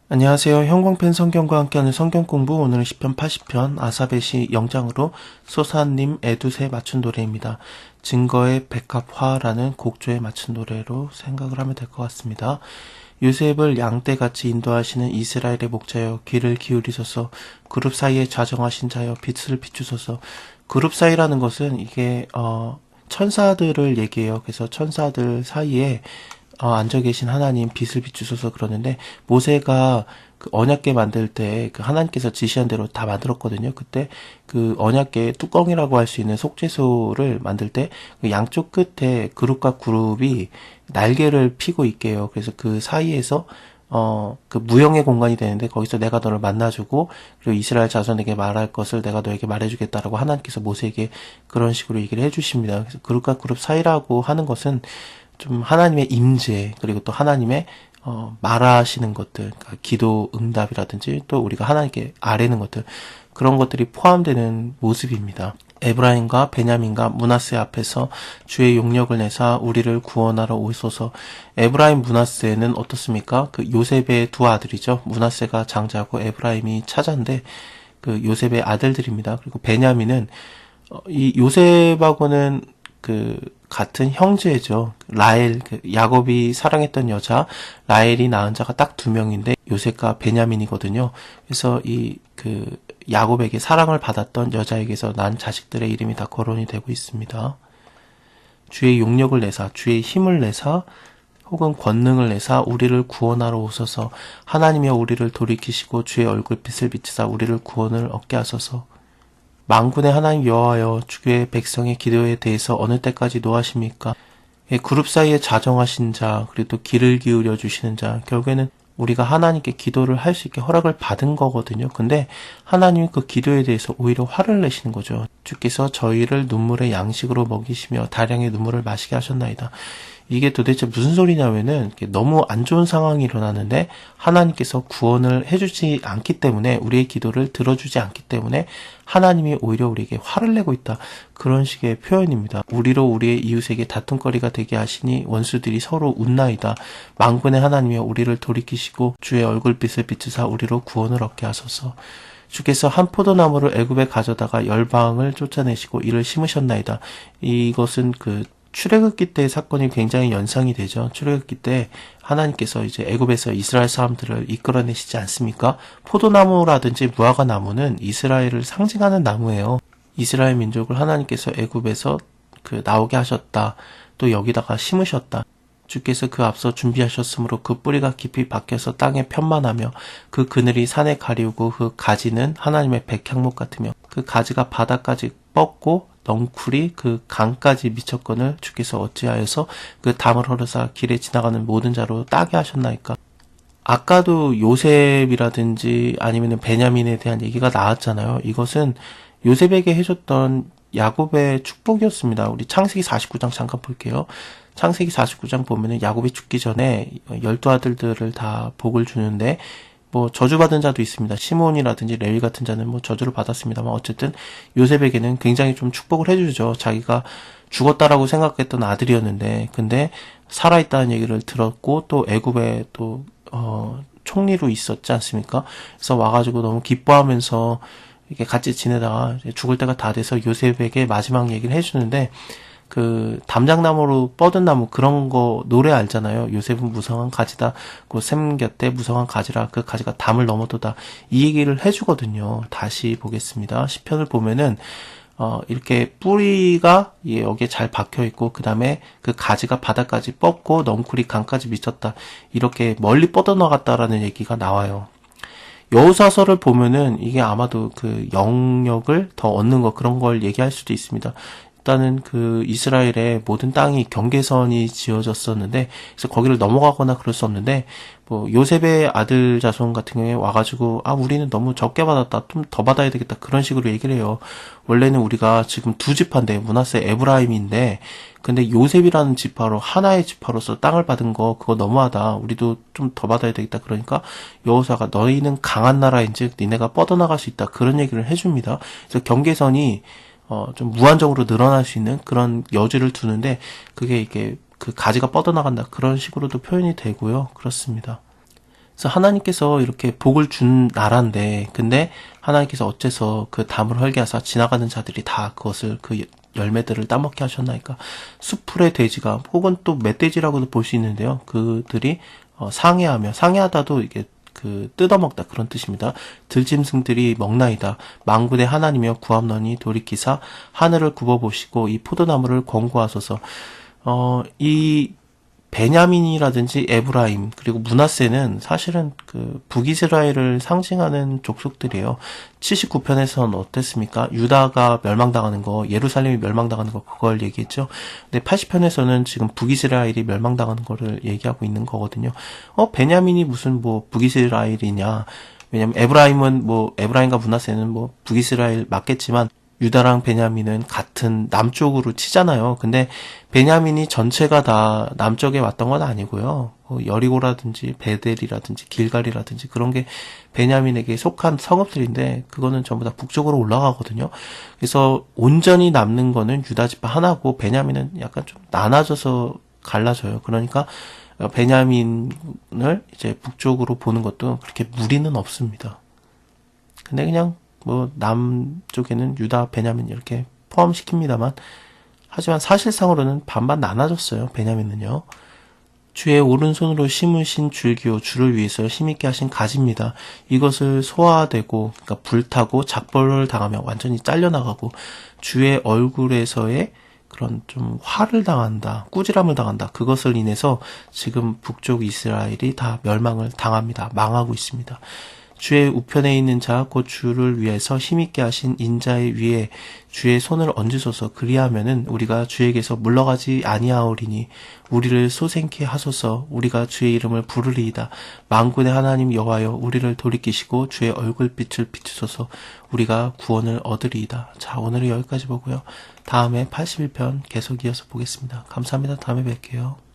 안녕하세요. 형광펜 성경과 함께하는 성경공부, 오늘은 시편 80편 아사벳이 영장으로 소사님 에두세 맞춘 노래입니다. 증거의 백합화라는 곡조에 맞춘 노래로 생각을 하면 될 것 같습니다. 요셉을 양떼같이 인도하시는 이스라엘의 목자여, 귀를 기울이소서. 그룹 사이에 좌정하신 자여, 빛을 비추소서. 그룹 사이라는 것은 이게 천사들을 얘기해요. 그래서 천사들 사이에 앉아 계신 하나님, 빛을 비추소서 그러는데, 모세가 그 언약궤 만들 때 그 하나님께서 지시한 대로 다 만들었거든요. 그때 그 언약궤 뚜껑이라고 할 수 있는 속죄소를 만들 때 그 양쪽 끝에 그룹과 그룹이 날개를 피고 있게요. 그래서 그 사이에서 그 무형의 공간이 되는데, 거기서 내가 너를 만나주고, 그리고 이스라엘 자손에게 말할 것을 내가 너에게 말해주겠다라고 하나님께서 모세에게 그런 식으로 얘기를 해주십니다. 그래서 그룹과 그룹 사이라고 하는 것은 좀 하나님의 임재, 그리고 또 하나님의 말하시는 것들, 그러니까 기도 응답이라든지 또 우리가 하나님께 아뢰는 것들, 그런 것들이 포함되는 모습입니다. 에브라임과 베냐민과 므낫세 앞에서 주의 용력을 내사 우리를 구원하러 오소서. 에브라임, 므낫세는 어떻습니까? 그 요셉의 두 아들이죠. 므낫세가 장자고 에브라임이 차자인데 그 요셉의 아들들입니다. 그리고 베냐민은 이 요셉하고는 그 같은 형제죠. 라헬, 그 야곱이 사랑했던 여자 라헬이 낳은 자가 딱 두 명인데 요셉과 베냐민이거든요. 그래서 이 그 야곱에게 사랑을 받았던 여자에게서 난 자식들의 이름이 다 거론이 되고 있습니다. 주의 용력을 내사, 주의 힘을 내사, 혹은 권능을 내사 우리를 구원하러 오소서. 하나님이여 우리를 돌이키시고 주의 얼굴빛을 비추사 우리를 구원을 얻게 하소서. 만군의 하나님 여호와여, 주의 백성의 기도에 대해서 어느 때까지 노하십니까? 그룹 사이에 자정하신 자, 그리고 또 귀를 기울여 주시는 자, 결국에는 우리가 하나님께 기도를 할 수 있게 허락을 받은 거거든요. 근데 하나님이 그 기도에 대해서 오히려 화를 내시는 거죠. 주께서 저희를 눈물의 양식으로 먹이시며 다량의 눈물을 마시게 하셨나이다. 이게 도대체 무슨 소리냐면은 너무 안 좋은 상황이 일어나는데 하나님께서 구원을 해주지 않기 때문에, 우리의 기도를 들어주지 않기 때문에 하나님이 오히려 우리에게 화를 내고 있다, 그런 식의 표현입니다. 우리로 우리의 이웃에게 다툼거리가 되게 하시니 원수들이 서로 웃나이다. 만군의 하나님이여 우리를 돌이키시고 주의 얼굴빛을 비추사 우리로 구원을 얻게 하소서. 주께서 한 포도나무를 애굽에 가져다가 열방을 쫓아내시고 이를 심으셨나이다. 이것은 그 출애굽기 때의 사건이 굉장히 연상이 되죠. 출애굽기 때 하나님께서 이제 애굽에서 이스라엘 사람들을 이끌어내시지 않습니까? 포도나무라든지 무화과 나무는 이스라엘을 상징하는 나무예요. 이스라엘 민족을 하나님께서 애굽에서 그 나오게 하셨다. 또 여기다가 심으셨다. 주께서 그 앞서 준비하셨으므로 그 뿌리가 깊이 박혀서 땅에 편만하며 그 그늘이 산에 가리우고 그 가지는 하나님의 백향목 같으며 그 가지가 바닥까지 뻗고 넝쿨이 그 강까지 미쳤거늘 주께서 어찌하여서 그 담을 허르사 길에 지나가는 모든 자로 따게 하셨나이까. 아까도 요셉이라든지 아니면 베냐민에 대한 얘기가 나왔잖아요. 이것은 요셉에게 해줬던 야곱의 축복이었습니다. 우리 창세기 49장 잠깐 볼게요. 창세기 49장 보면은 야곱이 죽기 전에 12아들들을 다 복을 주는데, 뭐 저주받은 자도 있습니다. 시몬이라든지 레위 같은 자는 뭐 저주를 받았습니다만, 어쨌든 요셉에게는 굉장히 좀 축복을 해주죠. 자기가 죽었다라고 생각했던 아들이었는데, 근데 살아있다는 얘기를 들었고, 또 애굽에 또 총리로 있었지 않습니까? 그래서 와가지고 너무 기뻐하면서 이렇게 같이 지내다가 죽을 때가 다 돼서 요셉에게 마지막 얘기를 해주는데, 그 담장나무로 뻗은 나무, 그런 거 노래 알잖아요. 요셉은 무성한 가지다, 그 샘 곁에 무성한 가지라, 그 가지가 담을 넘어도다, 이 얘기를 해주거든요. 다시 보겠습니다. 시편을 보면은 이렇게 뿌리가 여기에 잘 박혀 있고, 그 다음에 그 가지가 바닥까지 뻗고 넝쿨이 강까지 미쳤다, 이렇게 멀리 뻗어나갔다라는 얘기가 나와요. 여호사서를 보면은 이게 아마도 그 영역을 더 얻는 거, 그런 걸 얘기할 수도 있습니다. 일단은 그 이스라엘의 모든 땅이 경계선이 지어졌었는데, 그래서 거기를 넘어가거나 그럴 수 없는데, 뭐 요셉의 아들 자손 같은 경우에 와가지고 우리는 너무 적게 받았다, 좀 더 받아야 되겠다, 그런 식으로 얘기를 해요. 원래는 우리가 지금 두 지파인데, 므낫세 에브라임인데, 근데 요셉이라는 지파로, 하나의 지파로서 땅을 받은 거, 그거 너무하다, 우리도 좀 더 받아야 되겠다. 그러니까 여호사가 너희는 강한 나라인즉 니네가 뻗어나갈 수 있다, 그런 얘기를 해줍니다. 그래서 경계선이 좀 무한적으로 늘어날 수 있는 그런 여지를 두는데, 그게 이게 그 가지가 뻗어나간다, 그런 식으로도 표현이 되고요. 그렇습니다. 그래서 하나님께서 이렇게 복을 준 나라인데, 근데 하나님께서 어째서 그 담을 헐게 하사 지나가는 자들이 다 그것을 그 열매들을 따먹게 하셨나이까. 수풀의 돼지가, 혹은 또 멧돼지라고도 볼 수 있는데요. 그들이 상해하다도 이게 뜯어먹다 그런 뜻입니다. 들짐승들이 먹나이다. 만군의 하나님이여 구함너니 돌이키사 하늘을 굽어보시고 이 포도나무를 권고하소서. 이 베냐민이라든지 에브라임 그리고 므낫세는 사실은 북이스라엘을 상징하는 족속들이에요. 79편에서는 어땠습니까? 유다가 멸망당하는 거, 예루살렘이 멸망당하는 거, 그걸 얘기했죠. 근데 80편에서는 지금 북이스라엘이 멸망당하는 거를 얘기하고 있는 거거든요. 베냐민이 무슨 북이스라엘이냐? 왜냐면 에브라임과 므낫세는 북이스라엘 맞겠지만 유다랑 베냐민은 같은 남쪽으로 치잖아요. 근데 베냐민이 전체가 다 남쪽에 왔던 건 아니고요. 여리고라든지 베델이라든지 길갈이라든지 그런 게 베냐민에게 속한 성읍들인데 그거는 전부 다 북쪽으로 올라가거든요. 그래서 온전히 남는 거는 유다 지파 하나고 베냐민은 약간 좀 나눠져서 갈라져요. 그러니까 베냐민을 이제 북쪽으로 보는 것도 그렇게 무리는 없습니다. 근데 그냥 남쪽에는 유다, 베냐민 이렇게 포함시킵니다만, 하지만 사실상으로는 반반 나눠졌어요. 베냐민은요. 주의 오른손으로 심으신 줄기요, 주를 위해서 힘있게 하신 가지입니다. 이것을 소화되고, 그러니까 불타고 작벌을 당하며 완전히 잘려나가고, 주의 얼굴에서의 그런 좀 화를 당한다, 꾸지람을 당한다. 그것을 인해서 지금 북쪽 이스라엘이 다 멸망을 당합니다. 망하고 있습니다. 주의 우편에 있는 자 곧 주를 위해서 힘있게 하신 인자의 위에 주의 손을 얹으소서. 그리하면은 우리가 주에게서 물러가지 아니하오리니 우리를 소생케 하소서. 우리가 주의 이름을 부르리이다. 만군의 하나님 여호와여 우리를 돌이키시고 주의 얼굴빛을 비추소서. 우리가 구원을 얻으리이다. 자, 오늘은 여기까지 보고요. 다음에 81편 계속 이어서 보겠습니다. 감사합니다. 다음에 뵐게요.